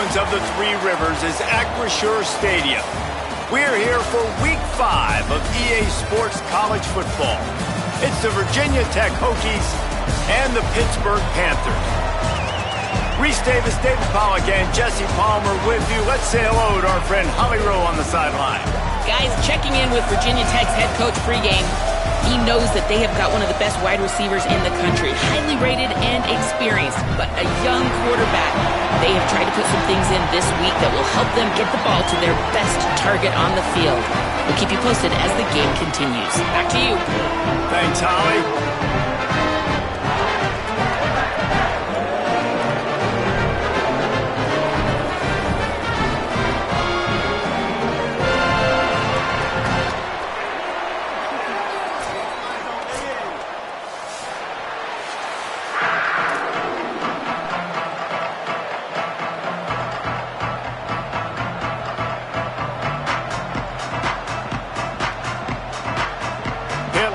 confluence of the Three Rivers is Acrisure Stadium. We're here for Week 5 of EA Sports College Football. It's the Virginia Tech Hokies and the Pittsburgh Panthers. Reese Davis, David Pollack, and Jesse Palmer with you. Let's say hello to our friend Holly Rowe on the sideline. Guys, checking in with Virginia Tech's head coach pregame. He knows that they have got one of the best wide receivers in the country, highly rated and experienced, but a young quarterback. They have tried to put some things in this week that will help them get the ball to their best target on the field. We'll keep you posted as the game continues. Back to you. Thanks, Holly.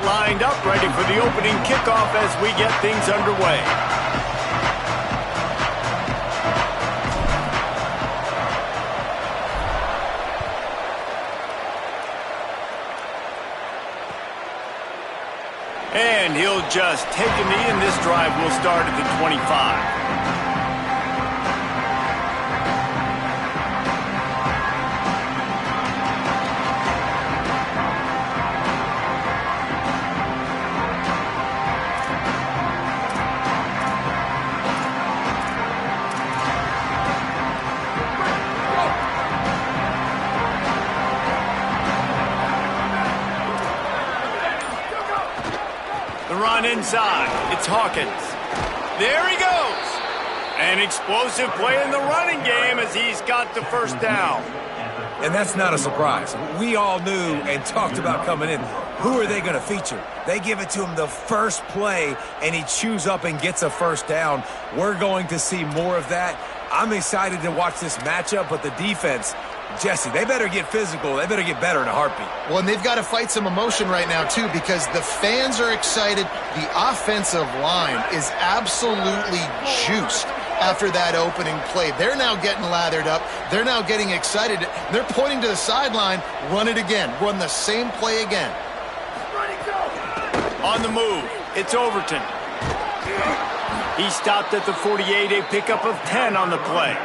Lined up, ready for the opening kickoff as we get things underway. And he'll just take a knee, and this drive will start at the 25. Run inside. It's Hawkins. There he goes. An explosive play in the running game as he's got the first down. And that's not a surprise. We all knew and talked about coming in. Who are they going to feature? They give it to him the first play, and he chews up and gets a first down. We're going to see more of that. I'm excited to watch this matchup, but the defense, Jesse, they better get physical. They better get better in a heartbeat. Well, and they've got to fight some emotion right now, too, because the fans are excited. The offensive line is absolutely juiced after that opening play. They're now getting lathered up. They're now getting excited. They're pointing to the sideline. Run it again. Run the same play again. On the move, it's Overton. He stopped at the 48, a pickup of 10 on the play.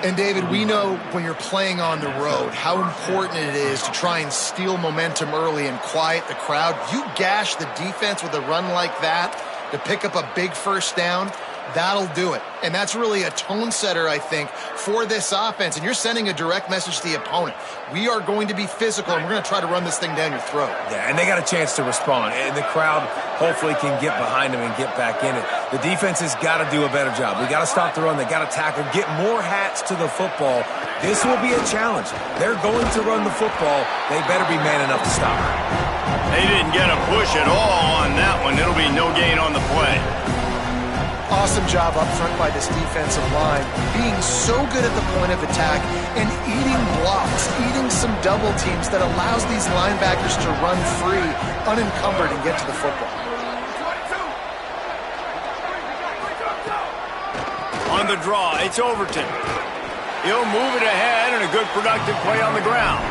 And, David, we know when you're playing on the road how important it is to try and steal momentum early and quiet the crowd. You gash the defense with a run like that to pick up a big first down, that'll do it. And that's really a tone setter, I think, for this offense. And you're sending a direct message to the opponent. We are going to be physical, and we're going to try to run this thing down your throat. Yeah, and they got a chance to respond. And the crowd hopefully can get behind them and get back in it. The defense has got to do a better job. We got to stop the run. They got to tackle, get more hats to the football. This will be a challenge. They're going to run the football. They better be man enough to stop it. They didn't get a push at all on that one. It'll be no gain on the play. Awesome job up front by this defensive line, being so good at the point of attack and eating blocks, eating some double teams that allows these linebackers to run free, unencumbered, and get to the football. On the draw, it's Overton. He'll move it ahead, and a good productive play on the ground.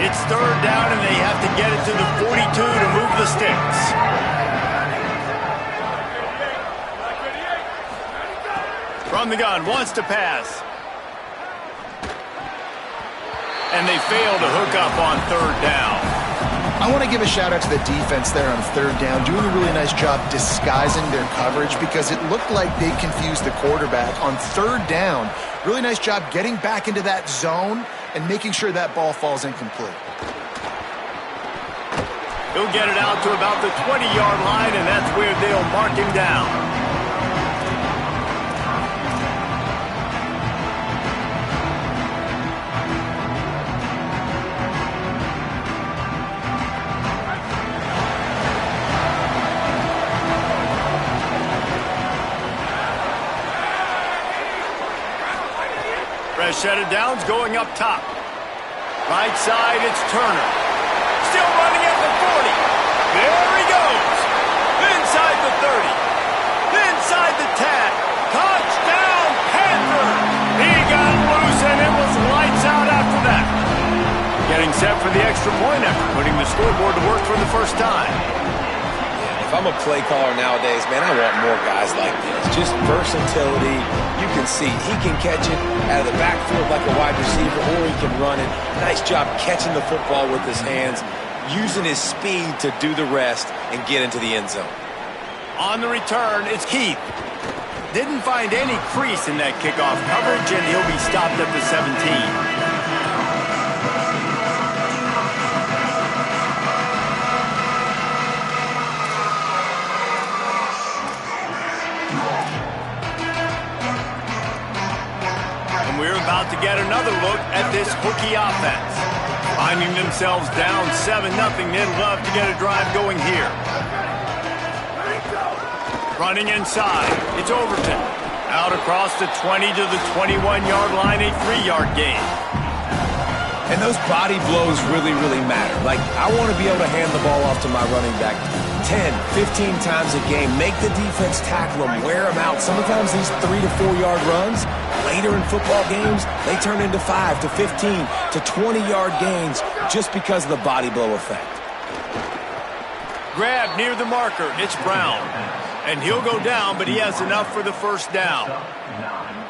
It's third down, and they have to get it to the 42 to move the sticks. From the gun, wants to pass. And they fail to hook up on third down. I want to give a shout-out to the defense there on third down, doing a really nice job disguising their coverage because it looked like they confused the quarterback on third down. Really nice job getting back into that zone and making sure that ball falls incomplete. He'll get it out to about the 20-yard line, and that's where they'll mark him down. Fresh set of downs going up top. Right side, it's Turner. Still running at the 40. There he goes. Inside the 30. Inside the 10. Touchdown, Panthers! He got loose, and it was lights out after that. Getting set for the extra point after putting the scoreboard to work for the first time. If I'm a play caller nowadays, man, I want more guys like this. Just versatility. You can see he can catch it out of the backfield like a wide receiver, or he can run it. Nice job catching the football with his hands, using his speed to do the rest and get into the end zone. On the return, it's Keith. Didn't find any crease in that kickoff coverage, and he'll be stopped at the 17. We're about to get another look at this Hokie offense. Finding themselves down 7-0, they'd love to get a drive going here. Running inside, it's Overton. Out across the 20 to the 21-yard line, a 3-yard gain. And those body blows really, really matter. Like, I want to be able to hand the ball off to my running back 10, 15 times a game. Make the defense tackle them, wear them out. Sometimes these 3 to 4-yard runs, later in football games, they turn into 5 to 15 to 20-yard gains just because of the body blow effect. Grab near the marker, it's Brown. And he'll go down, but he has enough for the first down.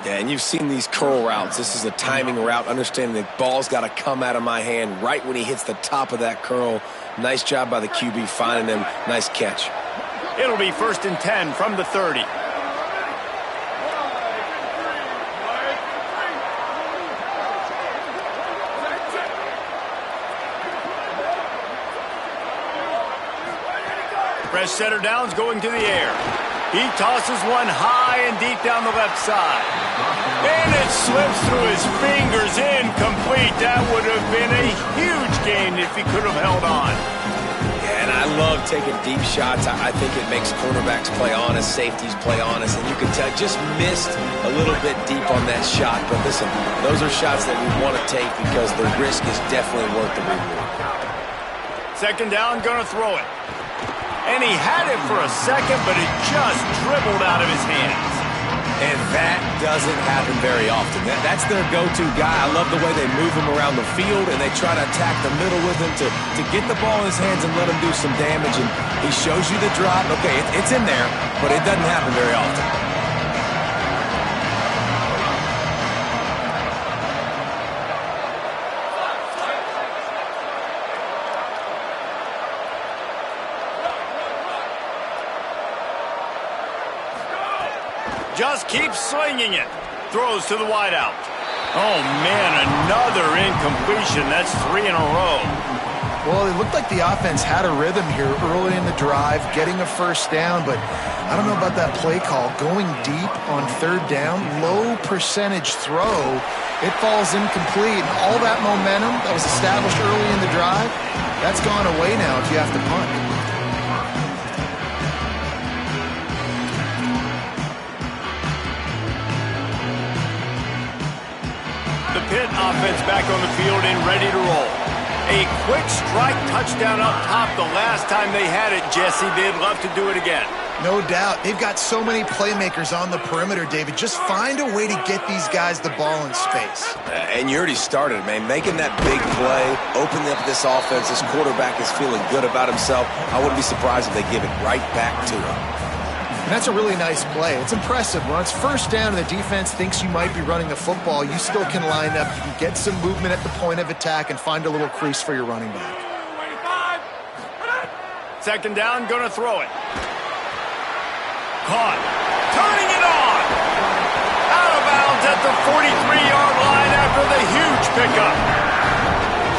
Yeah, and you've seen these curl routes. This is a timing route, understanding the ball's got to come out of my hand right when he hits the top of that curl. Nice job by the QB finding him. Nice catch. It'll be 1st and 10 from the 30. Fresh setter downs going to the air. He tosses one high and deep down the left side. And it slips through his fingers, incomplete. That would have been a huge gain if he could have held on. Yeah, and I love taking deep shots. I think it makes cornerbacks play honest, safeties play honest, and you can tell just missed a little bit deep on that shot. But listen, those are shots that we want to take because the risk is definitely worth the reward. 2nd down, gonna throw it. And he had it for a second, but it just dribbled out of his hands. And that doesn't happen very often. That's their go-to guy. I love the way they move him around the field, and they try to attack the middle with him to get the ball in his hands and let him do some damage. And he shows you the drop. Okay, it's in there, but it doesn't happen very often. Just keeps slinging it. Throws to the wideout. Oh, man, another incompletion. That's 3 in a row. Well, it looked like the offense had a rhythm here early in the drive, getting a first down, but I don't know about that play call. Going deep on 3rd down, low percentage throw, it falls incomplete. And all that momentum that was established early in the drive, that's gone away now if you have to punt. The Pitt offense back on the field and ready to roll. A quick strike touchdown up top the last time they had it, Jesse. They'd love to do it again. No doubt. They've got so many playmakers on the perimeter, David. Just find a way to get these guys the ball in space. And you already started, man. Making that big play, opening up this offense. This quarterback is feeling good about himself. I wouldn't be surprised if they give it right back to him. And that's a really nice play. It's impressive. When it's 1st down and the defense thinks you might be running the football, you still can line up. You can get some movement at the point of attack and find a little crease for your running back. 2nd down, gonna throw it. Caught. Turning it on. Out of bounds at the 43-yard line after the huge pickup.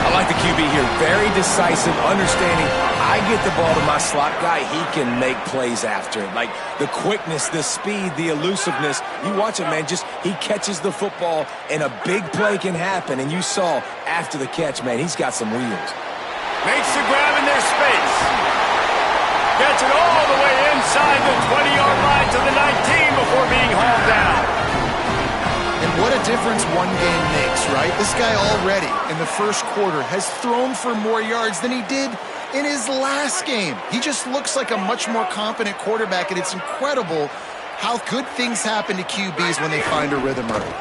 I like the QB here. Very decisive, understanding. I get the ball to my slot guy, he can make plays after it. Like the quickness, the speed, the elusiveness. You watch it, man. Just he catches the football, and a big play can happen. And you saw after the catch, man, he's got some wheels. Makes the grab in their space. Gets it all the way inside the 20-yard line to the 19 before being hauled down. And what a difference one game makes, right? This guy already in the first quarter has thrown for more yards than he did in his last game. He just looks like a much more competent quarterback, and it's incredible how good things happen to QBs when they find a rhythm early.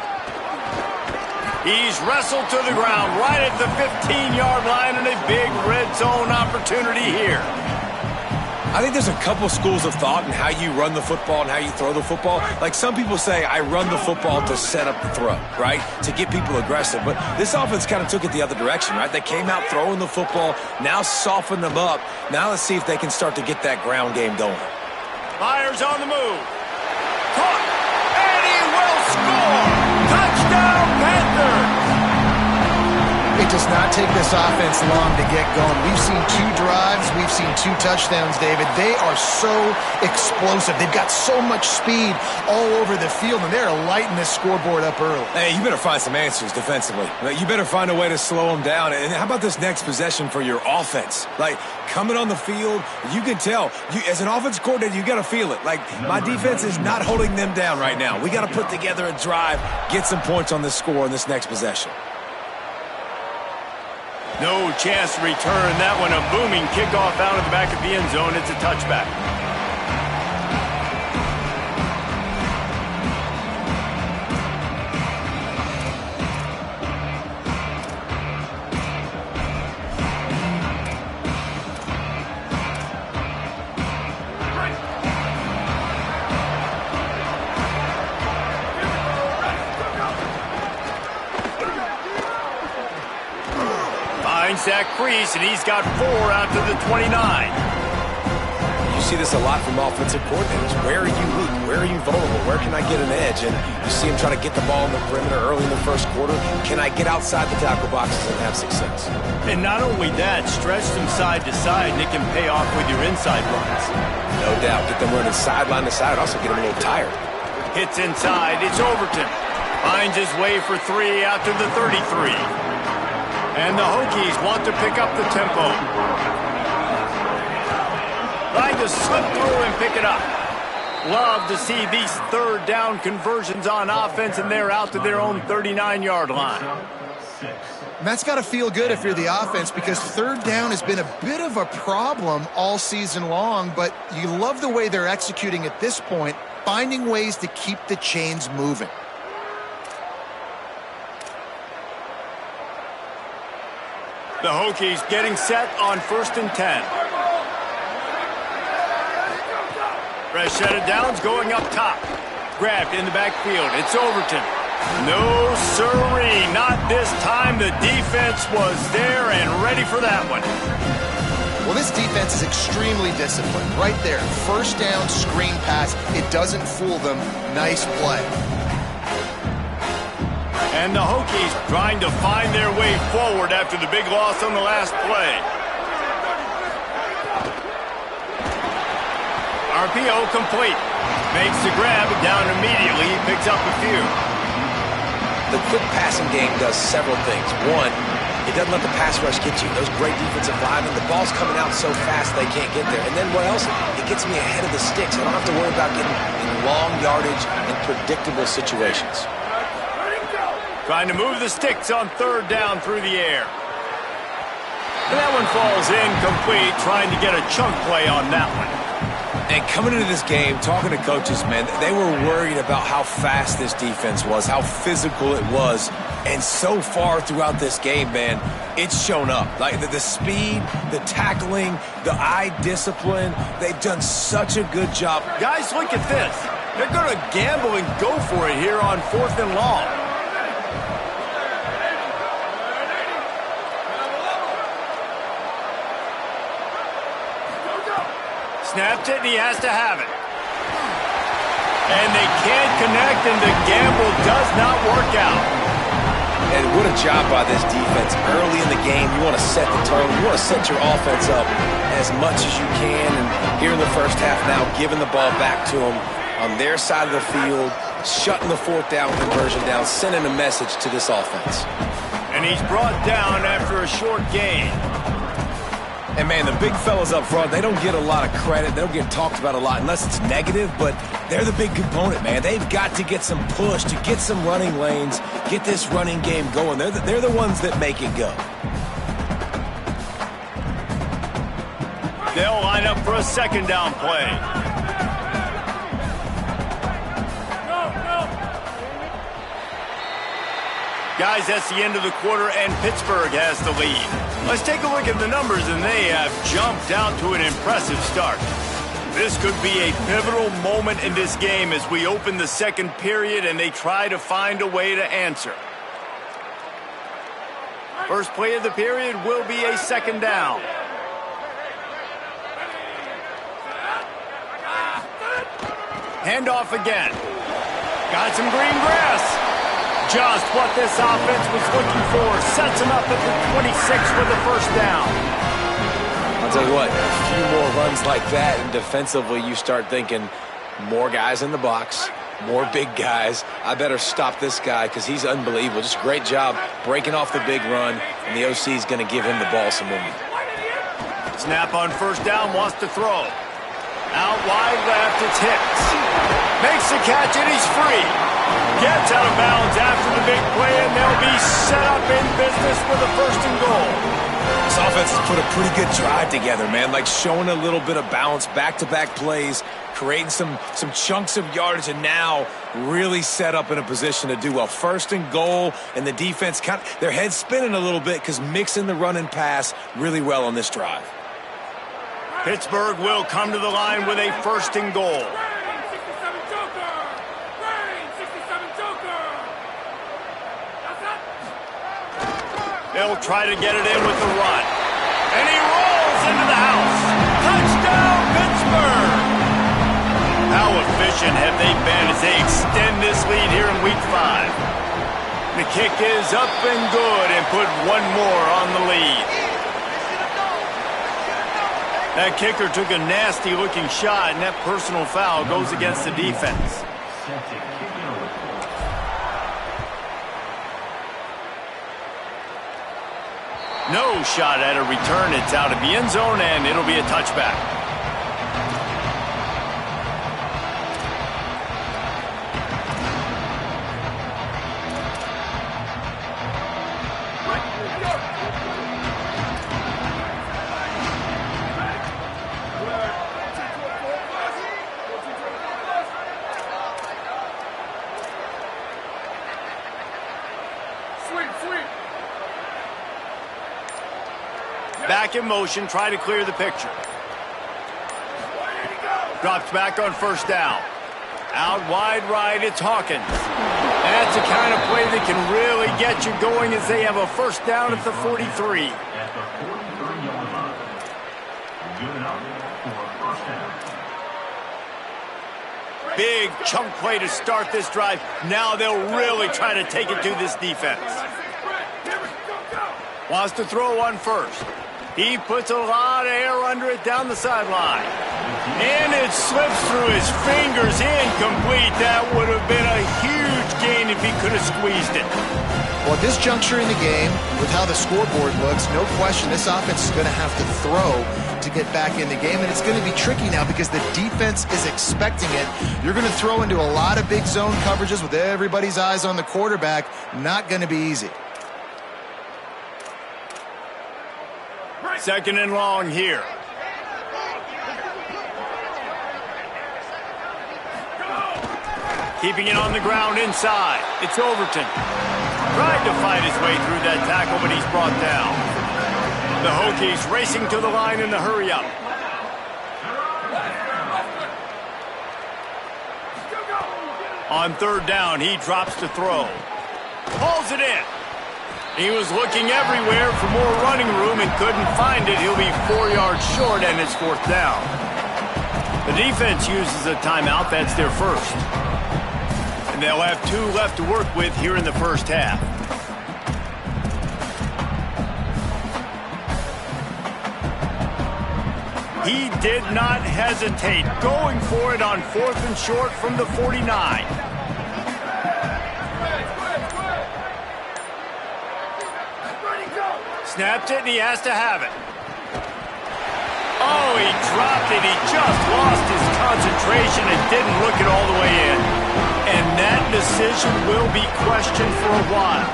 He's wrestled to the ground right at the 15-yard line, and a big red zone opportunity here. I think there's a couple schools of thought in how you run the football and how you throw the football. Like some people say, I run the football to set up the throw, right? To get people aggressive. But this offense kind of took it the other direction, right? They came out throwing the football, now softened them up. Now let's see if they can start to get that ground game going. Myers on the move. Caught. And he will score. Touchdown, Panthers. It does not take this offense long to get going. We've seen 2 drives. We've seen 2 touchdowns, David. They are so explosive. They've got so much speed all over the field, and they're lighting this scoreboard up early. Hey, you better find some answers defensively. You better find a way to slow them down. And how about this next possession for your offense? Like, coming on the field, you can tell. As an offense coordinator, you got to feel it. Like, my defense is not holding them down right now. We got to put together a drive, get some points on this score in this next possession. No chance to return that one. A booming kickoff out of the back of the end zone. It's a touchback. That crease, and he's got 4 out to the 29. You see this a lot from offensive coordinators. Where are you weak? Where are you vulnerable? Where can I get an edge? And you see him trying to get the ball in the perimeter early in the first quarter. Can I get outside the tackle boxes and have success? And not only that, stretch them side to side, and it can pay off with your inside runs. No doubt. Get them running sideline to side. Also get them a little tired. Hits inside. It's Overton. Finds his way for 3 out to the 33. And the Hokies want to pick up the tempo. Trying to slip through and pick it up. Love to see these third down conversions on offense, and they're out to their own 39-yard line. And that's got to feel good if you're the offense, because third down has been a bit of a problem all season long, but you love the way they're executing at this point, finding ways to keep the chains moving. The Hokies getting set on 1st and 10. Fresh set of downs going up top. Grabbed in the backfield. It's Overton. No siree, not this time. The defense was there and ready for that one. Well, this defense is extremely disciplined. Right there, first down, screen pass. It doesn't fool them. Nice play. And the Hokies trying to find their way forward after the big loss on the last play. RPO complete. Makes the grab down immediately. He picks up a few. The quick passing game does several things. One, it doesn't let the pass rush get you. Those great defensive linemen, the ball's coming out so fast they can't get there. And then what else? It gets me ahead of the sticks. I don't have to worry about getting in long yardage and predictable situations. Trying to move the sticks on 3rd down through the air. And that one falls incomplete, trying to get a chunk play on that one. And coming into this game, talking to coaches, man, they were worried about how fast this defense was, how physical it was. And so far throughout this game, man, it's shown up. Like the speed, the tackling, the eye discipline, they've done such a good job. Guys, look at this. They're going to gamble and go for it here on 4th and long. Snapped it, and he has to have it. And they can't connect, and the gamble does not work out. And what a job by this defense. Early in the game, you want to set the tone. You want to set your offense up as much as you can. And here in the first half now, giving the ball back to them on their side of the field, shutting the 4th down conversion down, sending a message to this offense. And he's brought down after a short gain. And, man, the big fellas up front, they don't get a lot of credit. They don't get talked about a lot unless it's negative, but they're the big component, man. They've got to get some push, to get some running lanes, get this running game going. They're the ones that make it go. They'll line up for a second down play. Guys, that's the end of the quarter, and Pittsburgh has the lead. Let's take a look at the numbers, and they have jumped out to an impressive start. This could be a pivotal moment in this game as we open the second period and they try to find a way to answer. First play of the period will be a second down. Handoff again. Got some green grass. Just what this offense was looking for. Sets him up at the 26 for the first down. I'll tell you what, a few more runs like that, and defensively you start thinking more guys in the box, more big guys. I better stop this guy because he's unbelievable. Just a great job breaking off the big run, and the OC is going to give him the ball some movement. Snap on first down, wants to throw. Out wide left, it's Hicks. Makes the catch, and he's free. Gets out of bounds after the big play, and they'll be set up in business for the first and goal. This offense has put a pretty good drive together, man, like showing a little bit of balance, back-to-back plays, creating some chunks of yardage, and now really set up in a position to do well. First and goal, and the defense, their head's spinning a little bit because mixing the run and pass really well on this drive. Pittsburgh will come to the line with a first and goal. They'll try to get it in with the run. And he rolls into the house. Touchdown, Pittsburgh! How efficient have they been as they extend this lead here in Week 5? The kick is up and good and put one more on the lead. That kicker took a nasty-looking shot, and that personal foul goes against the defense. No shot at a return. It's out of the end zone, and it'll be a touchback. Back in motion, try to clear the picture. Drops back on first down. Out wide right, it's Hawkins. That's the kind of play that can really get you going as they have a first down at the 43. Big chunk play to start this drive. Now they'll really try to take it to this defense. Wants to throw on first. He puts a lot of air under it down the sideline. And it slips through his fingers, incomplete. That would have been a huge gain if he could have squeezed it. Well, at this juncture in the game, with how the scoreboard looks, no question this offense is going to have to throw to get back in the game. And it's going to be tricky now because the defense is expecting it. You're going to throw into a lot of big zone coverages with everybody's eyes on the quarterback. Not going to be easy. Second and long here. Keeping it on the ground inside. It's Overton. Tried to fight his way through that tackle, but he's brought down. The Hokies racing to the line in the hurry-up. On third down, he drops to throw. Pulls it in. He was looking everywhere for more running room and couldn't find it. He'll be 4 yards short, and it's fourth down. The defense uses a timeout. That's their first. And they'll have 2 left to work with here in the first half. He did not hesitate, going for it on fourth and short from the 49. Snapped it, and he has to have it. Oh, he dropped it. He just lost his concentration and didn't look it all the way in. And that decision will be questioned for a while.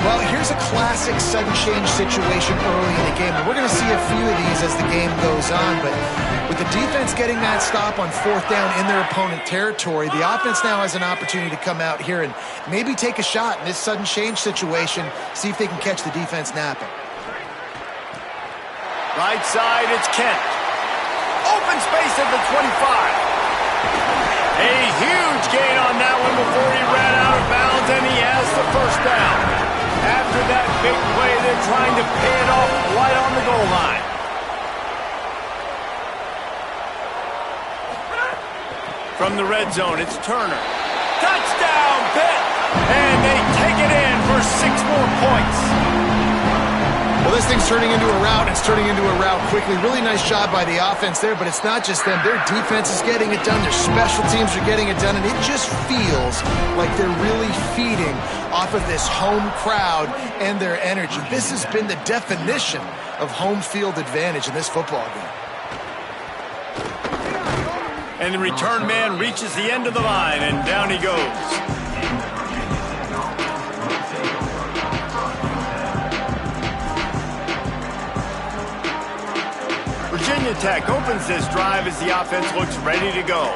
Well, here's a classic sudden change situation early in the game. And we're going to see a few of these as the game goes on. But with the defense getting that stop on 4th down in their opponent territory, the offense now has an opportunity to come out here and maybe take a shot in this sudden change situation, see if they can catch the defense napping. Right side, it's Kent. Open space at the 25. A huge gain on that one before he ran out of bounds, and he has the first down. After that big play, they're trying to pay it off right on the goal line. From the red zone, it's Turner. Touchdown, Pitt! And they take it in for 6 more points. Well, this thing's turning into a rout. It's turning into a rout quickly. Really nice job by the offense there, but it's not just them. Their defense is getting it done. Their special teams are getting it done, and it just feels like they're really feeding off of this home crowd and their energy. This has been the definition of home field advantage in this football game. And the return man reaches the end of the line, and down he goes. Virginia Tech opens this drive as the offense looks ready to go.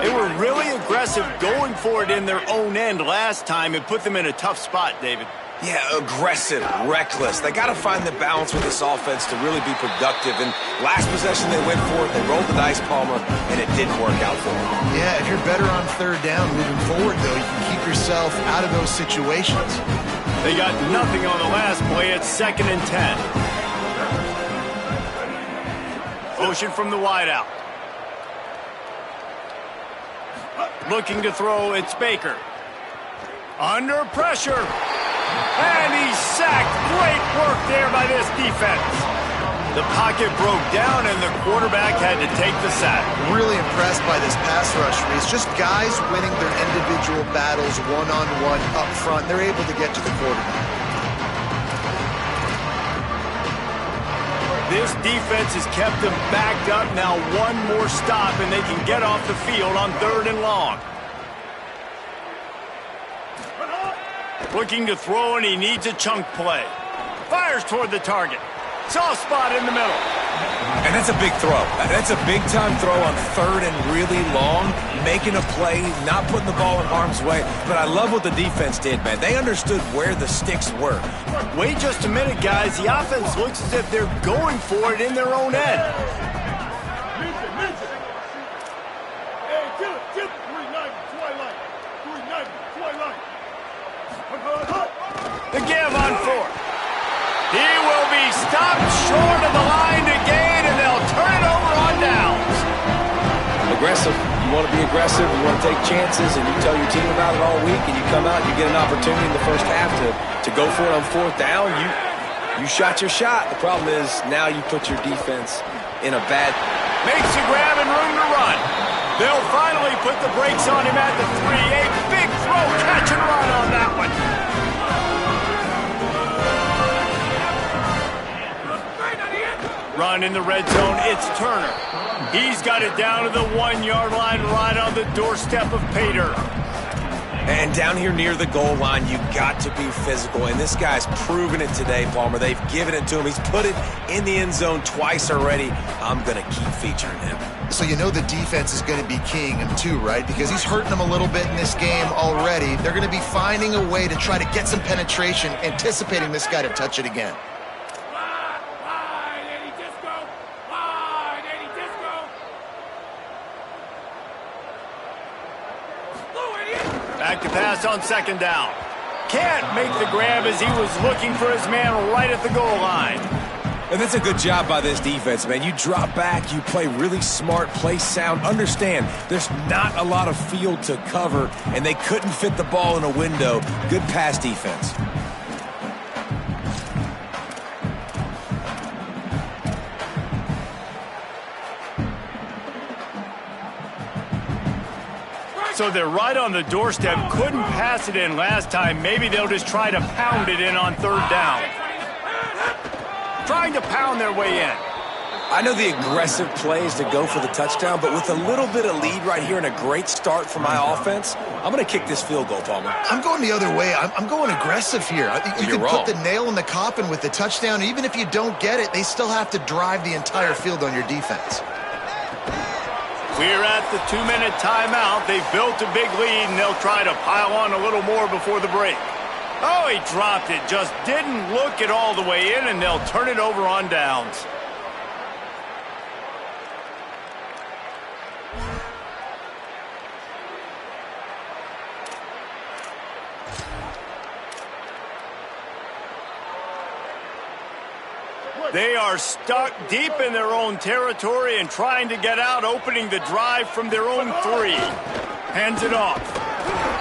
They were really aggressive going for it in their own end last time. It put them in a tough spot, David. Yeah, aggressive, reckless. They got to find the balance with this offense to really be productive. And last possession they went for it, they rolled the dice, Palmer, and it didn't work out for them. Yeah, if you're better on 3rd down moving forward, though, you can keep yourself out of those situations. They got nothing on the last play. It's 2nd and 10. Motion from the wideout. Looking to throw, it's Baker. Under pressure. And he's sacked. Great work there by this defense. The pocket broke down and the quarterback had to take the sack. Really impressed by this pass rush. It's just guys winning their individual battles one-on-one up front. They're able to get to the quarterback. This defense has kept them backed up. Now one more stop and they can get off the field on 3rd and long. Looking to throw, and he needs a chunk play. Fires toward the target. Soft spot in the middle. And that's a big throw. That's a big-time throw on 3rd and really long, making a play, not putting the ball in harm's way. But I love what the defense did, man. They understood where the sticks were. Wait just a minute, guys. The offense looks as if they're going for it in their own end. The give on 4th. He will be stopped short of the line to gain, and they'll turn it over on downs. Aggressive. You want to be aggressive. You want to take chances, and you tell your team about it all week, and you come out and you get an opportunity in the first half to go for it on 4th down. You shot your shot. The problem is now you put your defense in a bad... Makes a grab and room to run. They'll finally put the brakes on him at the 3. A big throw, catch and run on that one. Run in the red zone, it's Turner. He's got it down to the 1-yard line right on the doorstep of Pater. And down here near the goal line, you got to be physical. And this guy's proven it today, Palmer. They've given it to him. He's put it in the end zone twice already. I'm going to keep featuring him. So you know the defense is going to be keying him too, right? Because he's hurting them a little bit in this game already. They're going to be finding a way to try to get some penetration, anticipating this guy to touch it again. Back to pass on 2nd down. Can't make the grab as he was looking for his man right at the goal line. And that's a good job by this defense, man. You drop back, you play really smart, play sound. Understand, there's not a lot of field to cover, and they couldn't fit the ball in a window. Good pass defense. So they're right on the doorstep. Couldn't pass it in last time. Maybe they'll just try to pound it in on 3rd down. Trying to pound their way in. I know the aggressive play is to go for the touchdown, but with a little bit of lead right here and a great start for my offense, I'm going to kick this field goal, Palmer. I'm going the other way. I'm going aggressive here. You can put the nail in the coffin with the touchdown. Even if you don't get it, they still have to drive the entire field on your defense. We're at the 2-minute timeout. They've built a big lead, and they'll try to pile on a little more before the break. Oh, he dropped it. Just didn't look it all the way in, and they'll turn it over on downs. They are stuck deep in their own territory and trying to get out, opening the drive from their own 3. Hands it off.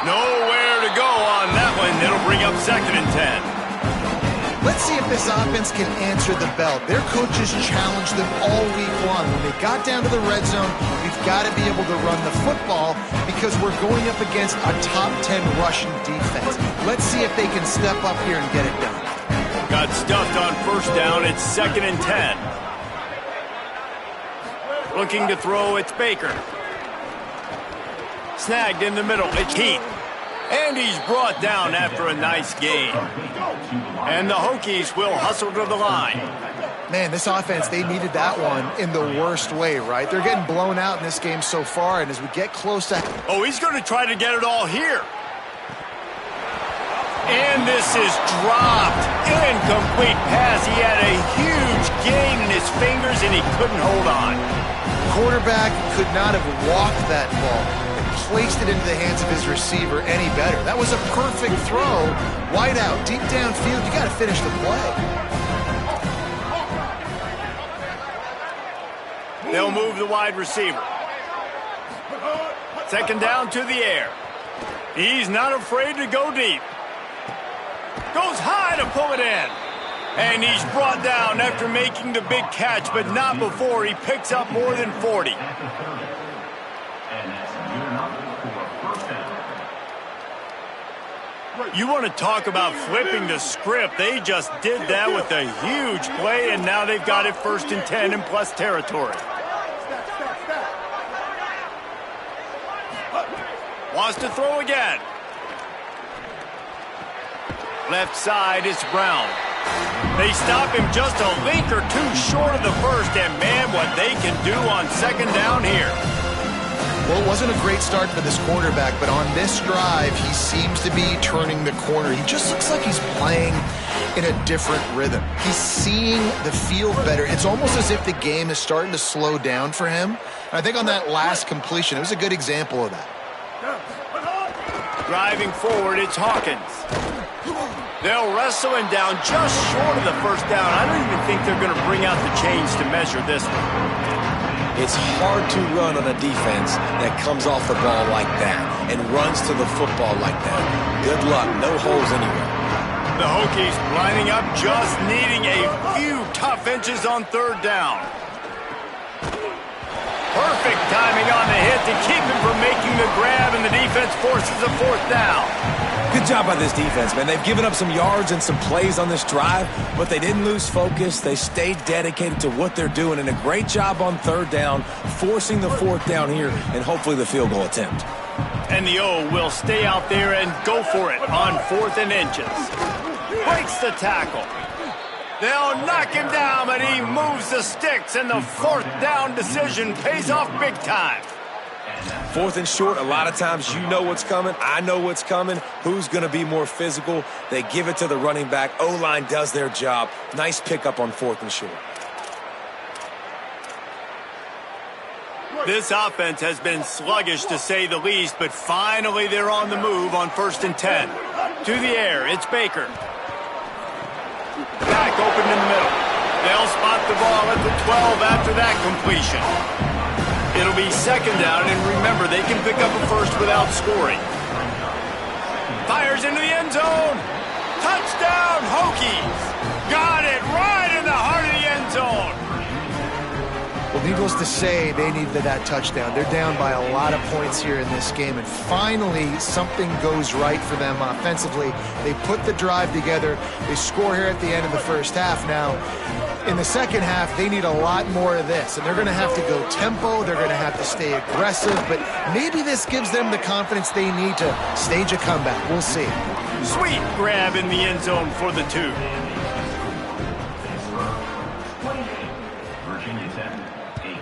Nowhere to go on that one. It'll bring up 2nd and 10. Let's see if this offense can answer the belt. Their coaches challenged them all week long. When they got down to the red zone, we've got to be able to run the football because we're going up against a top 10 rushing defense. Let's see if they can step up here and get it done. Got stuffed on 1st down. It's 2nd and 10. Looking to throw, it's Baker. Snagged in the middle, it's Heath. And he's brought down after a nice gain. And the Hokies will hustle to the line. Man, this offense, they needed that one in the worst way, right? They're getting blown out in this game so far, and as we get close to... Oh, he's going to try to get it all here. And this is dropped. Incomplete pass. He had a huge gain in his fingers, and he couldn't hold on. Quarterback could not have walked that ball and placed it into the hands of his receiver any better. That was a perfect throw. Wide out, deep downfield. You got to finish the play. They'll move the wide receiver. 2nd down to the air. He's not afraid to go deep. Goes high to pull it in. And he's brought down after making the big catch, but not before he picks up more than 40. You want to talk about flipping the script. They just did that with a huge play, and now they've got it 1st and 10 in plus territory. Wants to throw again. Left side, it's Brown. They stop him just a link or two short of the 1st, and man, what they can do on 2nd down here. Well, it wasn't a great start for this quarterback, but on this drive, he seems to be turning the corner. He just looks like he's playing in a different rhythm. He's seeing the field better. It's almost as if the game is starting to slow down for him. And I think on that last completion, it was a good example of that. Driving forward, it's Hawkins. They'll wrestle him down just short of the 1st down. I don't even think they're going to bring out the chains to measure this one. It's hard to run on a defense that comes off the ball like that and runs to the football like that. Good luck. No holes anywhere. The Hokies lining up, just needing a few tough inches on 3rd down. Perfect timing on the hit to keep him from making the grab, and the defense forces a 4th down. Good job by this defense, man. They've given up some yards and some plays on this drive, but they didn't lose focus. They stayed dedicated to what they're doing, and a great job on 3rd down, forcing the 4th down here, and hopefully the field goal attempt. And the O will stay out there and go for it on 4th and inches. Breaks the tackle. They'll knock him down, but he moves the sticks, and the 4th down decision pays off big time. 4th and short, a lot of times you know what's coming. I know what's coming. Who's going to be more physical? They give it to the running back. O-line does their job. Nice pickup on 4th and short. This offense has been sluggish to say the least, but finally they're on the move on 1st and 10. To the air, it's Baker. Back open in the middle. They'll spot the ball at the 12 after that completion. It'll be 2nd down, and remember, they can pick up a 1st without scoring. Fires into the end zone. Touchdown, Hokies. Got it right in the heart of the end zone. Well, needless to say, they needed that touchdown. They're down by a lot of points here in this game, and finally something goes right for them offensively. They put the drive together. They score here at the end of the 1st half. Now, In the second half, they need a lot more of this, and they're going to have to go tempo. They're going to have to stay aggressive, but maybe this gives them the confidence they need to stage a comeback. We'll see. Sweet grab in the end zone for the 2. Virginia Tech, 8.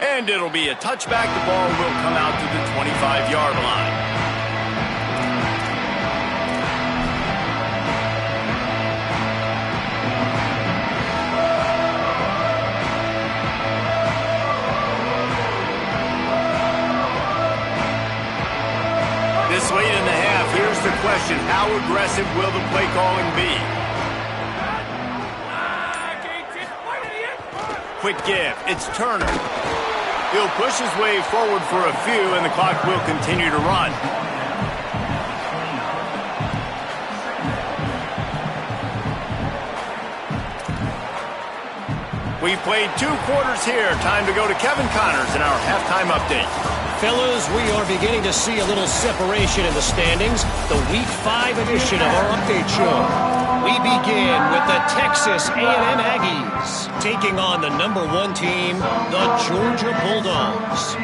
And it'll be a touchback. The ball will come out to the 25-yard line. This late in the half, here's the question. How aggressive will the play calling be? Quick give. It's Turner. He'll push his way forward for a few, and the clock will continue to run. We've played 2 quarters here. Time to go to Kevin Connors in our halftime update. Fellas, we are beginning to see a little separation in the standings. The Week 5 edition of our update show. We begin with the Texas A&M Aggies taking on the #1 team, the Georgia Bulldogs.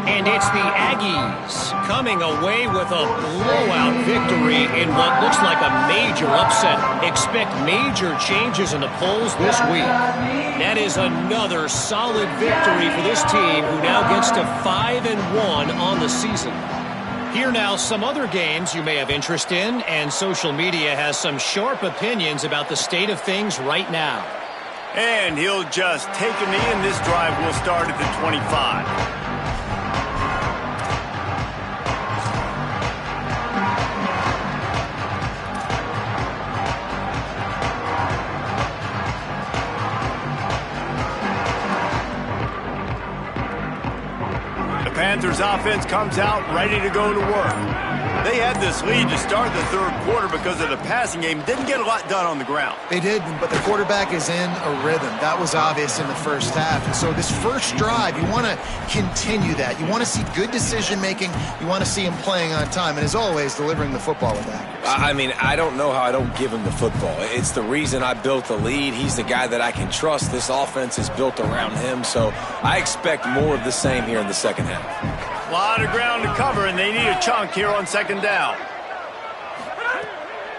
And it's the Aggies coming away with a blowout victory in what looks like a major upset. Expect major changes in the polls this week. That is another solid victory for this team, who now gets to 5-1 on the season. Here now, some other games you may have interest in, and social media has some sharp opinions about the state of things right now. And he'll just take a knee, and this drive will start at the 25. Panthers offense comes out ready to go to work. They had this lead to start the 3rd quarter because of the passing game. Didn't get a lot done on the ground. They did, but the quarterback is in a rhythm. That was obvious in the first half. And so this first drive, you want to continue that. You want to see good decision-making. You want to see him playing on time. And as always, delivering the football with accuracy. I mean, I don't know how I don't give him the football. It's the reason I built the lead. He's the guy that I can trust. This offense is built around him. So I expect more of the same here in the second half. A lot of ground to cover, and they need a chunk here on 2nd down.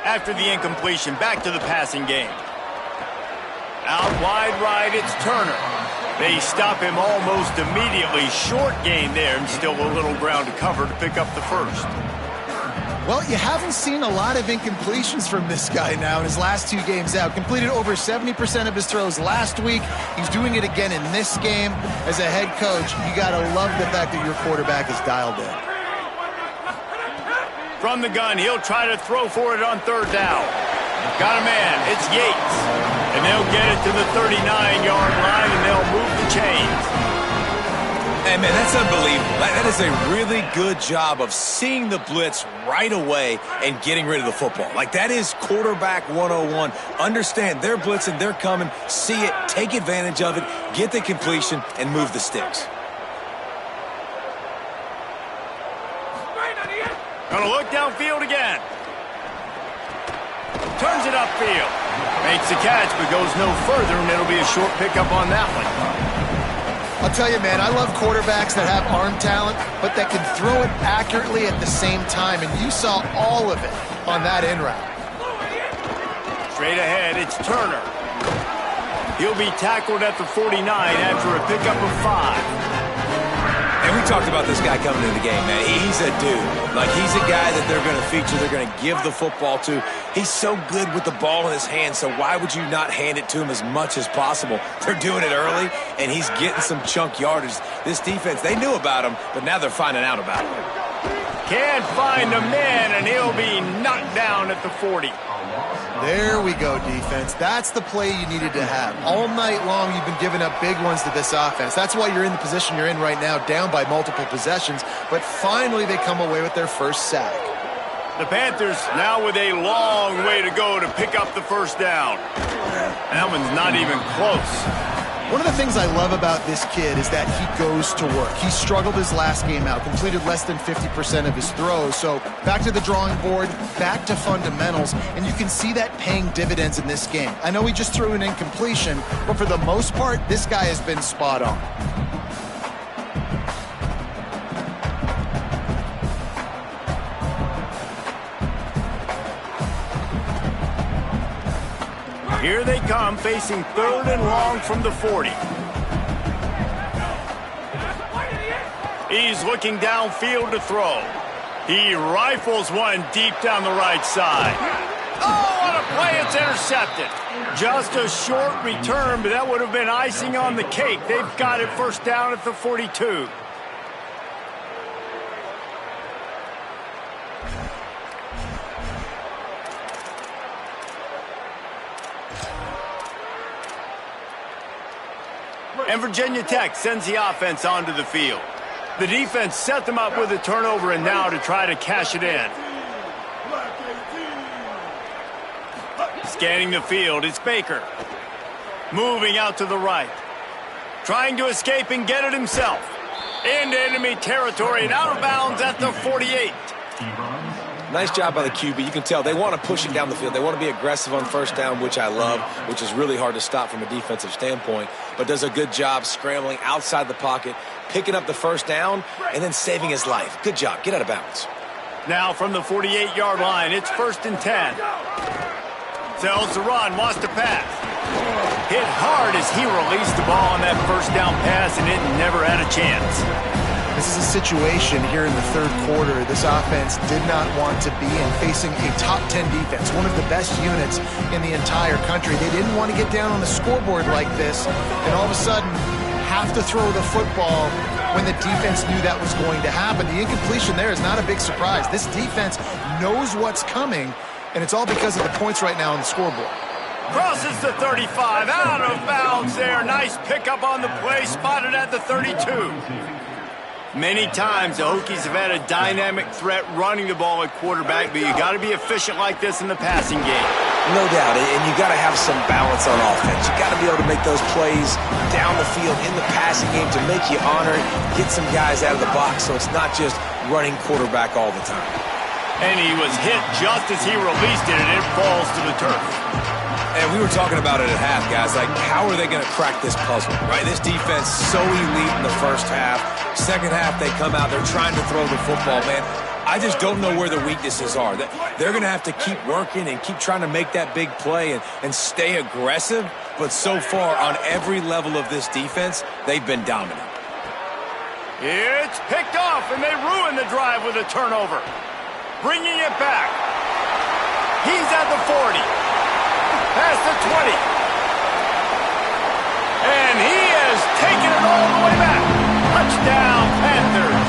After the incompletion, back to the passing game. Out wide right, it's Turner. They stop him almost immediately. Short gain there, and still a little ground to cover to pick up the first. Well, you haven't seen a lot of incompletions from this guy now in his last 2 games out. Completed over 70% of his throws last week. He's doing it again in this game. As a head coach, you got to love the fact that your quarterback is dialed in. From the gun, he'll try to throw for it on 3rd down. Got a man. It's Yates. And they'll get it to the 39-yard line, and they'll move the chains. Hey, man, that's unbelievable. That is a really good job of seeing the blitz right away and getting rid of the football. Like, that is quarterback 101. Understand they're blitzing, they're coming, see it, take advantage of it, get the completion, and move the sticks. Gonna look downfield again. Turns it upfield. Makes the catch, but goes no further, and it'll be a short pickup on that one. I'll tell you, man, I love quarterbacks that have arm talent, but that can throw it accurately at the same time, and you saw all of it on that in route. Straight ahead, it's Turner. He'll be tackled at the 49 after a pickup of 5. And we talked about this guy coming into the game, man. He's a dude. Like, he's a guy that they're going to feature, they're going to give the football to. He's so good with the ball in his hand, so why would you not hand it to him as much as possible? They're doing it early, and he's getting some chunk yardage. This defense, they knew about him, but now they're finding out about him. Can't find a man, and he'll be knocked down at the 40. There we go, defense. That's the play you needed to have. All night long, you've been giving up big ones to this offense. That's why you're in the position you're in right now, down by multiple possessions. But finally, they come away with their first sack. The Panthers now with a long way to go to pick up the first down. That one's not even close. One of the things I love about this kid is that he goes to work. He struggled his last game out, completed less than 50% of his throws. So back to the drawing board, back to fundamentals, and you can see that paying dividends in this game. I know he just threw an incompletion, but for the most part, this guy has been spot on. Here they come, facing 3rd and long from the 40. He's looking downfield to throw. He rifles one deep down the right side. Oh, what a play, it's intercepted. Just a short return, but that would have been icing on the cake. They've got it first down at the 42. And Virginia Tech sends the offense onto the field. The defense set them up with a turnover and now to try to cash it in. Scanning the field, it's Baker. Moving out to the right. Trying to escape and get it himself. Into enemy territory and out of bounds at the 48. Nice job by the QB. You can tell they want to push it down the field. They want to be aggressive on first down, which I love, which is really hard to stop from a defensive standpoint, but does a good job scrambling outside the pocket, picking up the first down, and then saving his life. Good job. Get out of bounds. Now from the 48-yard line, it's 1st and 10. Tells the run, wants to pass. Hit hard as he released the ball on that first down pass, and it never had a chance. This is a situation here in the 3rd quarter this offense did not want to be in, facing a top 10 defense, one of the best units in the entire country. They didn't want to get down on the scoreboard like this and all of a sudden have to throw the football when the defense knew that was going to happen. The incompletion there is not a big surprise. This defense knows what's coming, and it's all because of the points right now on the scoreboard. Crosses the 35, out of bounds there. Nice pickup on the play, spotted at the 32. Many times the Hokies have had a dynamic threat running the ball at quarterback, but you got to be efficient like this in the passing game. No doubt, and you got to have some balance on offense. You got to be able to make those plays down the field in the passing game to make you honor it, get some guys out of the box so it's not just running quarterback all the time. And he was hit just as he released it, and it falls to the turf. And we were talking about it at half, guys. Like, how are they going to crack this puzzle, right? This defense so elite in the first half. Second half, they come out. They're trying to throw the football, man. I just don't know where the weaknesses are. They're going to have to keep working and keep trying to make that big play and stay aggressive. But so far, on every level of this defense, they've been dominant. It's picked off, and they ruin the drive with a turnover. Bringing it back. He's at the 40. Past the 20. And he has taken it all the way back. Touchdown, Panthers.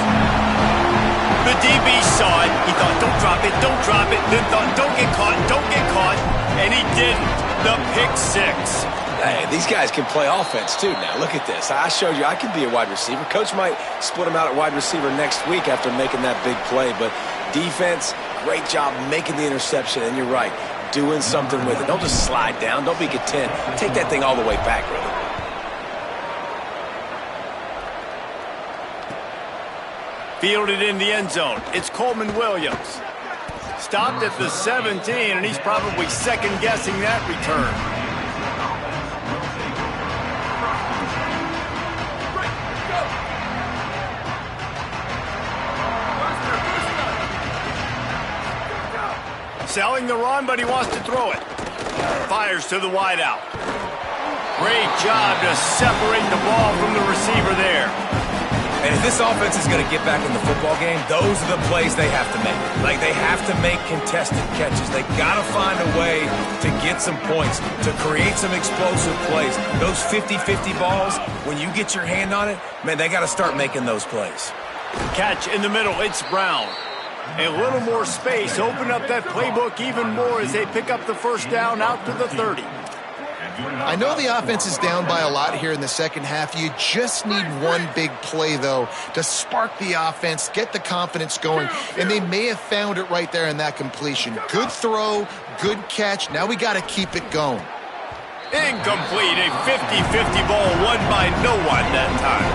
The DB saw it. He thought, don't drop it, don't drop it. Then thought, don't get caught, don't get caught. And he didn't. The pick 6. Hey, these guys can play offense, too, now. Look at this. I showed you I can be a wide receiver. Coach might split him out at wide receiver next week after making that big play. But defense, great job making the interception. And you're right, doing something with it. Don't just slide down. Don't be content. Take that thing all the way back, brother. Fielded in the end zone. It's Coleman Williams. Stopped at the 17, and he's probably second-guessing that return. Selling the run, but he wants to throw it. Fires to the wideout. Great job to separate the ball from the receiver there. And if this offense is going to get back in the football game, those are the plays they have to make. Like, they have to make contested catches. They got to find a way to get some points, to create some explosive plays. Those 50-50 balls, when you get your hand on it, man, they got to start making those plays. Catch in the middle, it's Brown. A little more space, open up that playbook even more as they pick up the first down out to the 30. I know the offense is down by a lot here in the second half. You just need one big play, though, to spark the offense, get the confidence going, and they may have found it right there in that completion. Good throw, good catch. Now we got to keep it going. Incomplete, a 50-50 ball won by no one that time.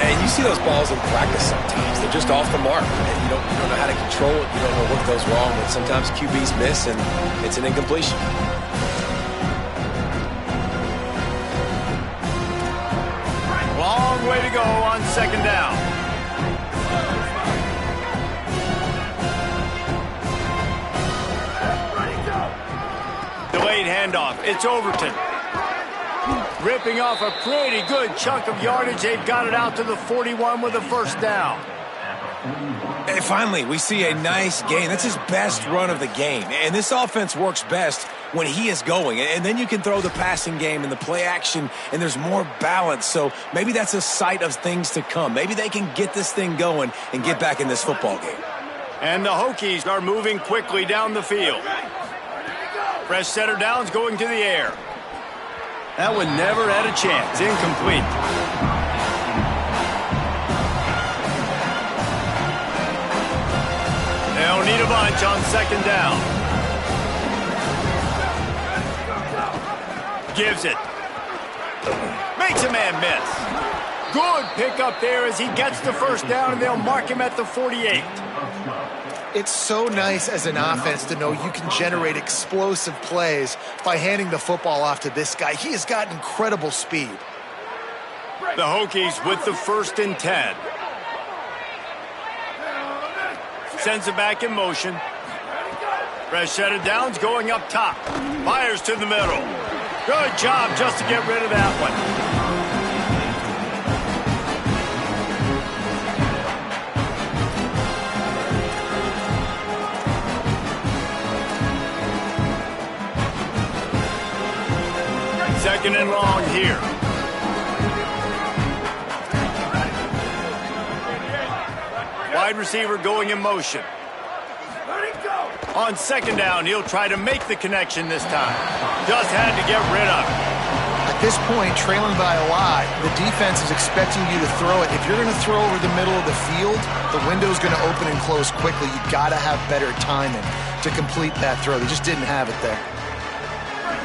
And you see those balls in practice sometimes. They're just off the mark. And you don't know how to control it. You don't know what goes wrong. But sometimes QBs miss, and it's an incompletion. Long way to go on second down. Delayed handoff. It's Overton. Ripping off a pretty good chunk of yardage. They've got it out to the 41 with a first down. And finally, we see a nice gain. That's his best run of the game. And this offense works best when he is going. And then you can throw the passing game and the play action, and there's more balance. So maybe that's a sight of things to come. Maybe they can get this thing going and get back in this football game. And the Hokies are moving quickly down the field. Fresh center downs going to the air. That one never had a chance. Incomplete. They'll need a bunch on second down. Gives it. Makes a man miss. Good pickup there as he gets the first down, and they'll mark him at the 48. It's so nice as an offense to know you can generate explosive plays by handing the football off to this guy. He has got incredible speed. The Hokies with the 1st and 10. Sends it back in motion. Fresh set of downs going up top. Fires to the middle. Good job just to get rid of that one. Second and long here. Wide receiver going in motion. On second down, he'll try to make the connection this time. Just had to get rid of it. At this point, trailing by a lot, the defense is expecting you to throw it. If you're going to throw over the middle of the field, the window's going to open and close quickly. You got to have better timing to complete that throw. They just didn't have it there.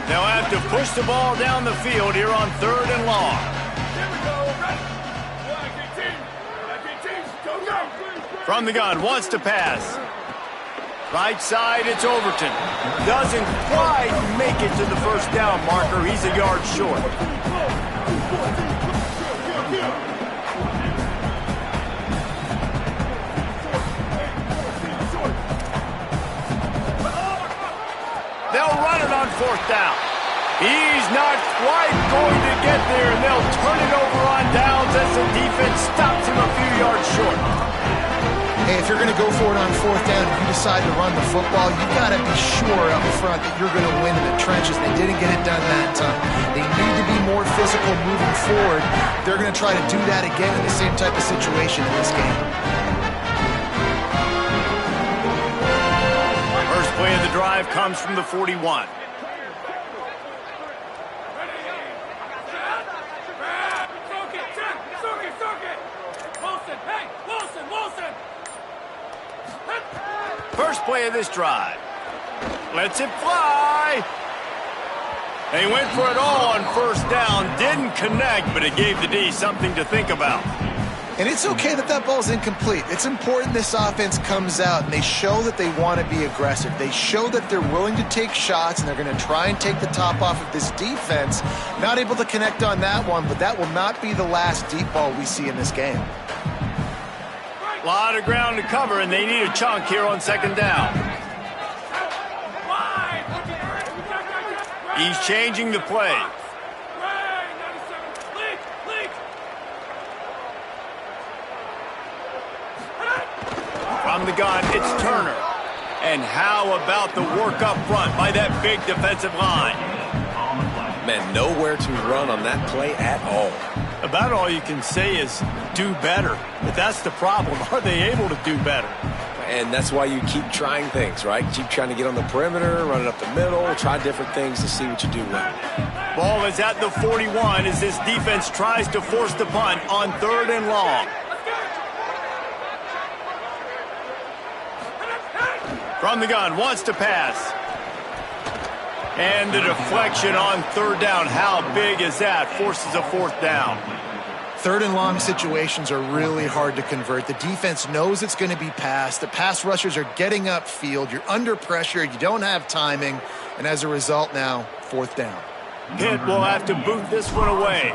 They'll have to push the ball down the field here on 3rd and long. From the gun, wants to pass. Right side, it's Overton. Doesn't quite make it to the first down marker. He's a yard short. They'll run it on 4th down. He's not quite going to get there, and they'll turn it over on downs as the defense stops him a few yards short. Hey, if you're going to go for it on 4th down, if you decide to run the football, you've got to be sure up front that you're going to win in the trenches. They didn't get it done that time. They need to be more physical moving forward. They're going to try to do that again in the same type of situation in this game. First play of the drive comes from the 41. First play of this drive. Lets it fly. They went for it all on 1st down. Didn't connect, but it gave the D something to think about. And it's okay that that ball's incomplete. It's important this offense comes out and they show that they want to be aggressive. They show that they're willing to take shots and they're going to try and take the top off of this defense. Not able to connect on that one, but that will not be the last deep ball we see in this game. A lot of ground to cover, and they need a chunk here on 2nd down. He's changing the play. From the gun, it's Turner. And how about the work up front by that big defensive line? Man, nowhere to run on that play at all. About all you can say is do better. But that's the problem. Are they able to do better? And that's why you keep trying things, right? Keep trying to get on the perimeter, run it up the middle, try different things to see what you do well. Ball is at the 41 as this defense tries to force the punt on 3rd and long. From the gun, wants to pass. And the deflection on third down. How big is that? Forces a fourth down. Third and long situations are really hard to convert. The defense knows it's going to be passed. The pass rushers are getting upfield. You're under pressure. You don't have timing. And as a result now, fourth down. Pitt will have to boot this one away.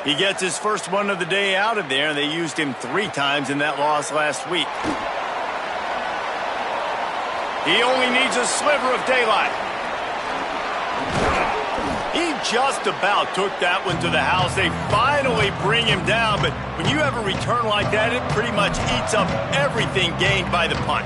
He gets his first one of the day out of there, and they used him 3 times in that loss last week. He only needs a sliver of daylight. He just about took that one to the house. They finally bring him down, but when you have a return like that, it pretty much eats up everything gained by the punt.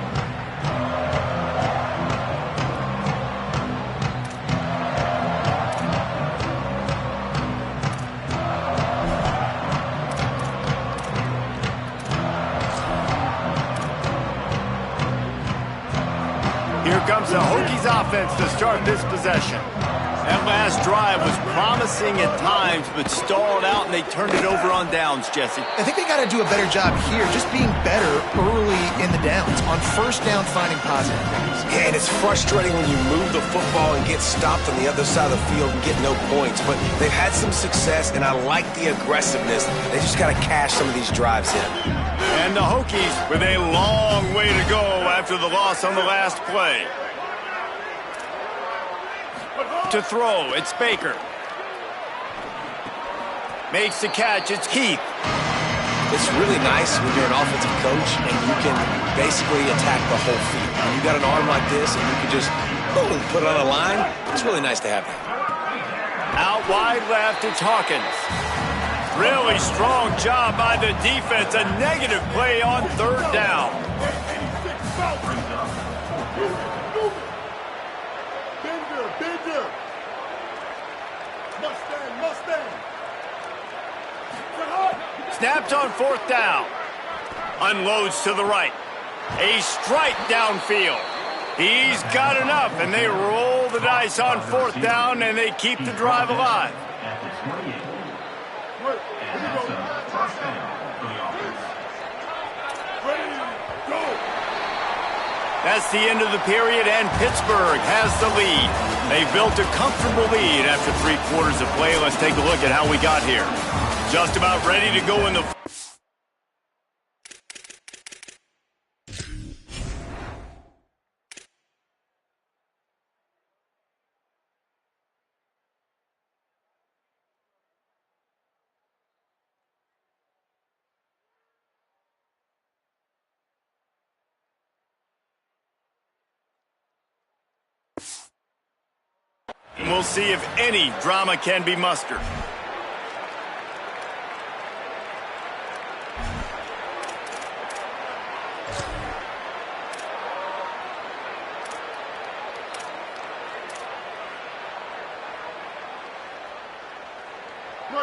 Here comes the Hokies offense to start this possession. That last drive was promising at times, but stalled out, and they turned it over on downs, Jesse. I think they got to do a better job here, just being better early in the downs. On first down, finding positive things. Yeah, and it's frustrating when you move the football and get stopped on the other side of the field and get no points. But they've had some success, and I like the aggressiveness. They just got to cash some of these drives in. And the Hokies with a long way to go after the loss on the last play. To throw, it's Baker. Makes the catch, it's Keith. It's really nice when you're an offensive coach and you can basically attack the whole field. When you got an arm like this and you can just boom, put it on a line, it's really nice to have that. Out wide left, it's Hawkins. Really strong job by the defense. A negative play on third down. Snapped on fourth down. Unloads to the right. A strike downfield. He's got enough, and they roll the dice on fourth down, and they keep the drive alive. That's the end of the period, and Pittsburgh has the lead. They built a comfortable lead after 3 quarters of play. Let's take a look at how we got here. Just about ready to go in the... And we'll see if any drama can be mustered.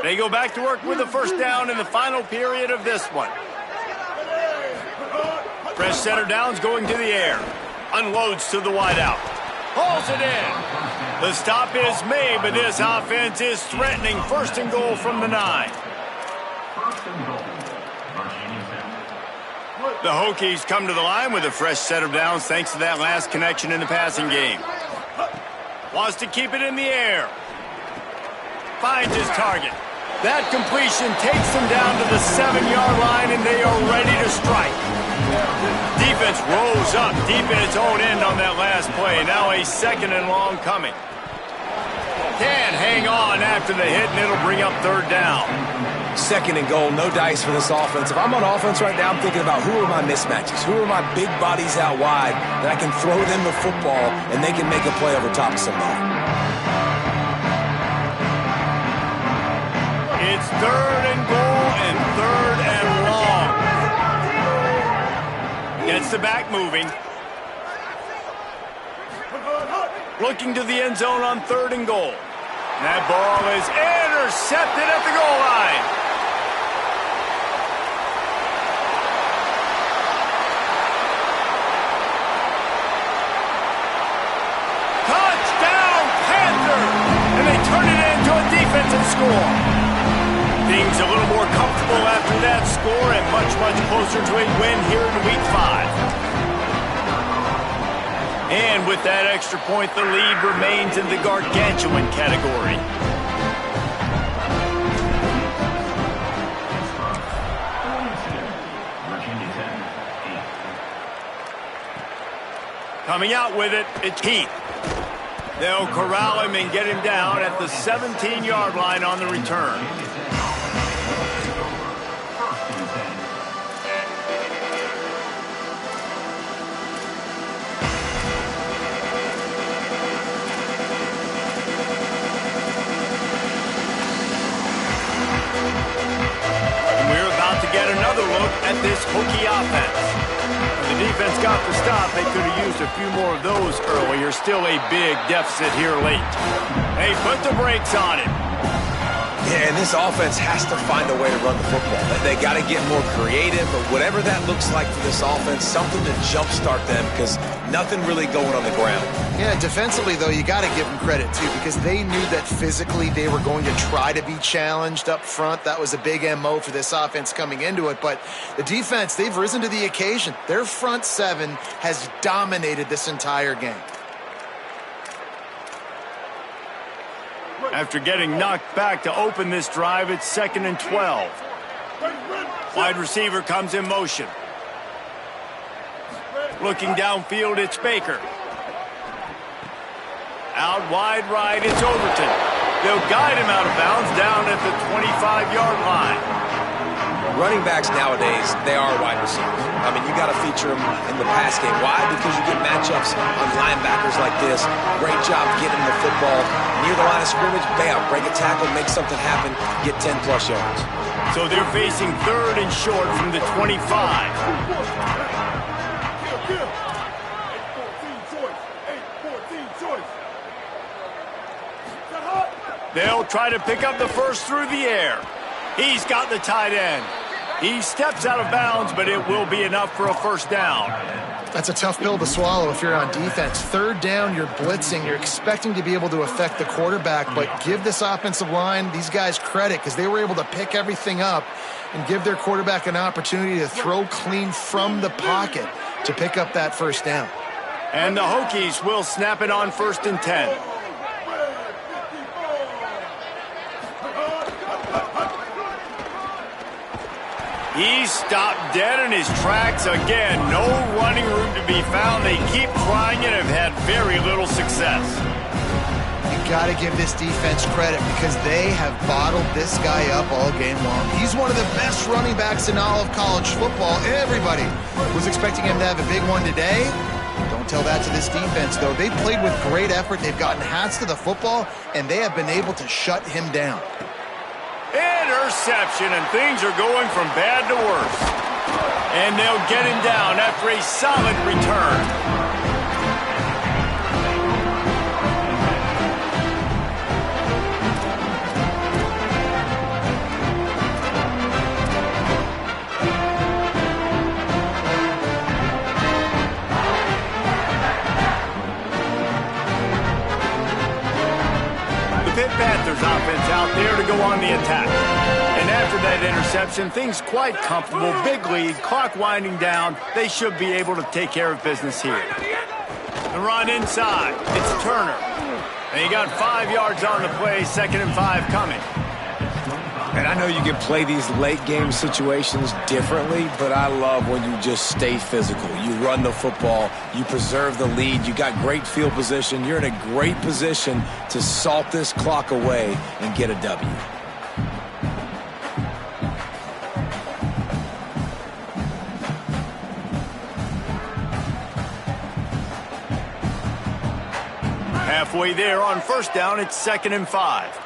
They go back to work with the first down in the final period of this one. Fresh center downs going to the air. Unloads to the wideout. Hauls it in. The stop is made, but this offense is threatening. First and goal from the 9. The Hokies come to the line with a fresh set of downs thanks to that last connection in the passing game. Wants to keep it in the air. Finds his target. That completion takes them down to the 7-yard line, and they are ready to strike. Defense rose up deep in its own end on that last play. Now a second and long coming. Can hang on after the hit, and it'll bring up third down. Second and goal, no dice for this offense. If I'm on offense right now, I'm thinking about who are my mismatches? Who are my big bodies out wide that I can throw them the football and they can make a play over top of somebody? It's third and goal and third and long. Gets the back moving. Looking to the end zone on third and goal. That ball is intercepted at the goal line. Touchdown, Panthers! And they turn it into a defensive score. Things a little more comfortable after that score and much, much closer to a win here in Week 5. And with that extra point, the lead remains in the gargantuan category. Coming out with it, it's Heath. They'll corral him and get him down at the 17-yard line on the return. And we're about to get another look at this Hokie offense. The defense got the stop. They could have used a few more of those earlier. Still a big deficit here late. They put the brakes on him. Yeah, and this offense has to find a way to run the football. They got to get more creative, but whatever that looks like for this offense, something to jumpstart them because nothing really going on the ground. Yeah, defensively, though, you got to give them credit, too, because they knew that physically they were going to try to be challenged up front. That was a big MO for this offense coming into it. But the defense, they've risen to the occasion. Their front seven has dominated this entire game. After getting knocked back to open this drive, it's 2nd and 12. Wide receiver comes in motion. Looking downfield, it's Baker. Out wide right, it's Overton. They'll guide him out of bounds down at the 25-yard line. Running backs nowadays, they are wide receivers. I mean, you got to feature them in the pass game. Why? Because you get matchups on linebackers like this. Great job getting the football near the line of scrimmage. Bam, break a tackle, make something happen, get 10-plus yards. So they're facing 3rd and short from the 25. They'll try to pick up the first through the air. He's got the tight end. He steps out of bounds, but it will be enough for a first down. That's a tough pill to swallow if you're on defense. 3rd down, you're blitzing. You're expecting to be able to affect the quarterback, but give this offensive line, these guys, credit because they were able to pick everything up and give their quarterback an opportunity to throw clean from the pocket to pick up that first down. And the Hokies will snap it on 1st and 10. He's stopped dead in his tracks again. No running room to be found. They keep trying and have had very little success. You got to give this defense credit because they have bottled this guy up all game long. He's one of the best running backs in all of college football. Everybody was expecting him to have a big one today. Don't tell that to this defense, though. They played with great effort. They've gotten hats to the football, and they have been able to shut him down. Interception, and things are going from bad to worse. And they'll get him down after a solid return. Pitt Panthers offense out there to go on the attack. And after that interception, things quite comfortable. Big lead, clock winding down. They should be able to take care of business here. The run inside. It's Turner. And he got 5 yards on the play, 2nd and 5 coming. And I know you can play these late game situations differently, but I love when you just stay physical. You run the football, you preserve the lead, you got great field position. You're in a great position to salt this clock away and get a W. Halfway there on 1st down, it's 2nd and 5.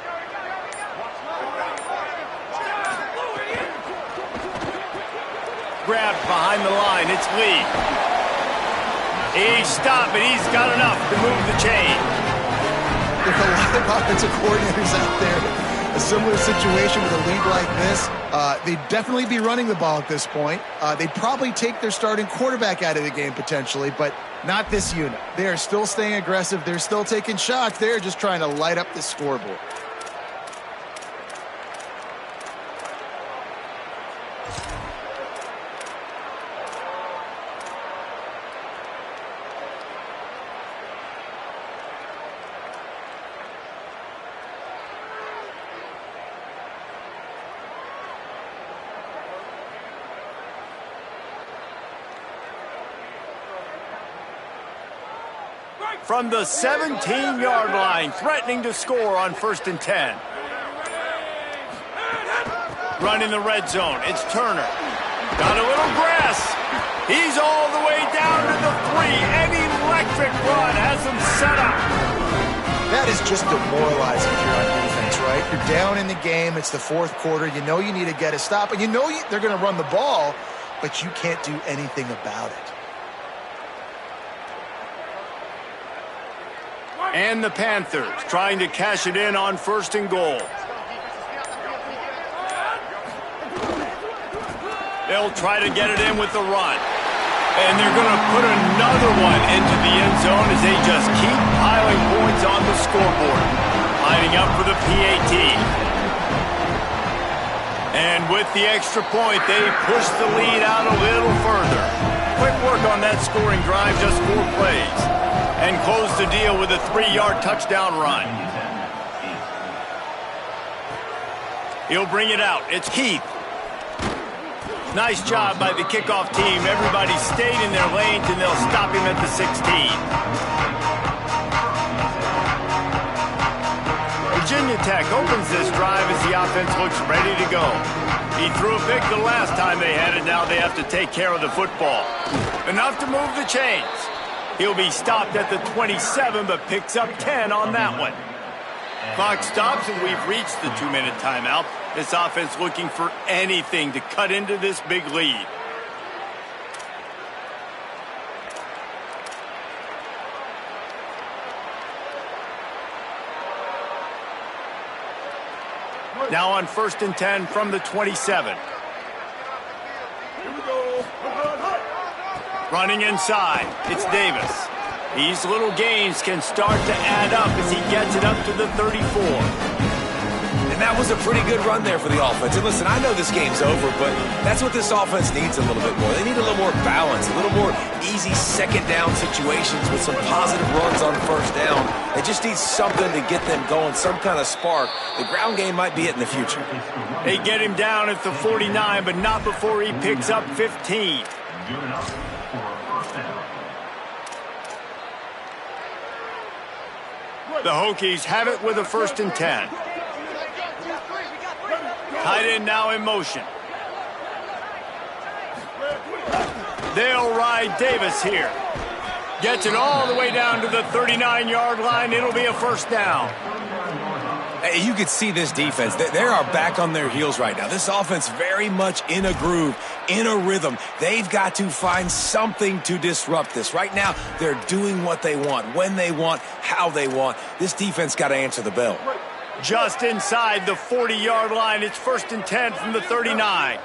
Grabbed behind the line, it's Lee. He's stopped, but he's got enough to move the chain. There's a lot of offensive coordinators out there. A similar situation with a lead like this. They'd definitely be running the ball at this point. They'd probably take their starting quarterback out of the game potentially, but not this unit. They are still staying aggressive. They're still taking shots. They're just trying to light up the scoreboard. from the 17-yard line, threatening to score on 1st and 10. Running the red zone, it's Turner. Got a little grass. He's all the way down to the 3. An electric run has him set up. That is just demoralizing if you're on defense, right? You're down in the game. It's the 4th quarter. You know you need to get a stop, and you know they're going to run the ball, but you can't do anything about it. And the Panthers trying to cash it in on 1st and goal. They'll try to get it in with the run. And they're going to put another one into the end zone as they just keep piling points on the scoreboard. Lining up for the PAT. And with the extra point, they push the lead out a little further. Quick work on that scoring drive, just 4 plays. And close the deal with a 3-yard touchdown run. He'll bring it out. It's Keith. Nice job by the kickoff team. Everybody stayed in their lanes, and they'll stop him at the 16. Virginia Tech opens this drive as the offense looks ready to go. He threw a pick the last time they had it. Now they have to take care of the football. Enough to move the chains. He'll be stopped at the 27, but picks up 10 on that one. Clock stops, and we've reached the 2-minute timeout. This offense looking for anything to cut into this big lead. Now on 1st and 10 from the 27. Running inside, it's Davis. These little gains can start to add up as he gets it up to the 34. And that was a pretty good run there for the offense. And listen, I know this game's over, but that's what this offense needs a little bit more. They need a little more balance, a little more easy 2nd down situations with some positive runs on 1st down. They just need something to get them going, some kind of spark. The ground game might be it in the future. They get him down at the 49, but not before he picks up 15. The Hokies have it with a 1st and 10. Tight end now in motion. They'll ride Davis here. Gets it all the way down to the 39-yard line. It'll be a 1st down. Hey, you could see this defense. They are back on their heels right now. This offense very much in a groove, in a rhythm. They've got to find something to disrupt this. Right now, they're doing what they want, when they want, how they want. This defense got to answer the bell. Just inside the 40-yard line. It's 1st and 10 from the 39.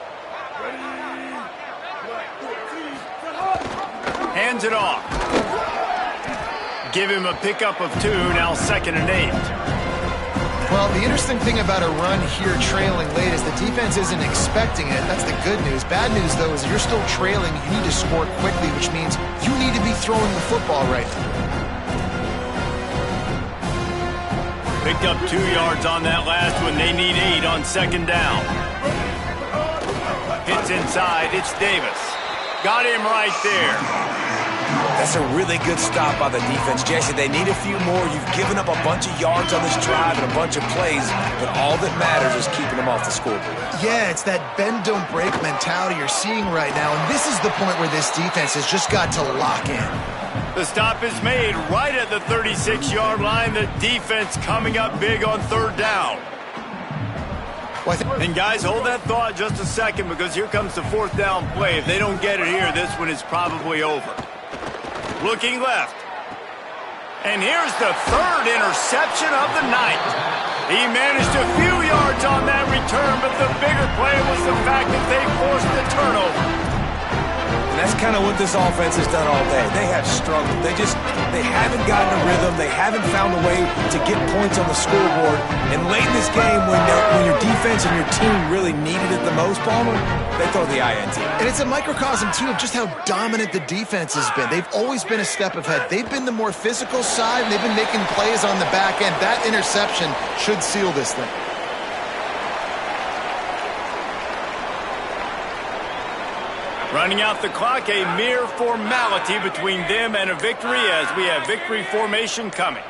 Hands it off. Give him a pickup of 2, now 2nd and 8. Well, the interesting thing about a run here trailing late is the defense isn't expecting it. That's the good news. Bad news, though, is you're still trailing. You need to score quickly, which means you need to be throwing the football right now. Picked up 2 yards on that last one. They need 8 on 2nd down. Hits inside. It's Davis. Got him right there. That's a really good stop by the defense. Jesse, they need a few more. You've given up a bunch of yards on this drive and a bunch of plays, but all that matters is keeping them off the scoreboard. Yeah, it's that bend, don't break mentality you're seeing right now, and this is the point where this defense has just got to lock in. The stop is made right at the 36-yard line. The defense coming up big on 3rd down. And guys, hold that thought just a second, because here comes the 4th down play. If they don't get it here, this one is probably over. Looking left. And here's the 3rd interception of the night. He managed a few yards on that return, but the bigger play was the fact that they forced the turnover. And that's kind of what this offense has done all day. They have struggled. They haven't gotten a rhythm. They haven't found a way to get points on the scoreboard. And late in this game, when your defense and your team really needed it the most, Palmer, they throw the INT. And it's a microcosm, too, of just how dominant the defense has been. They've always been a step ahead. They've been the more physical side, and they've been making plays on the back end. That interception should seal this thing. Running out the clock, a mere formality between them and a victory as we have victory formation coming.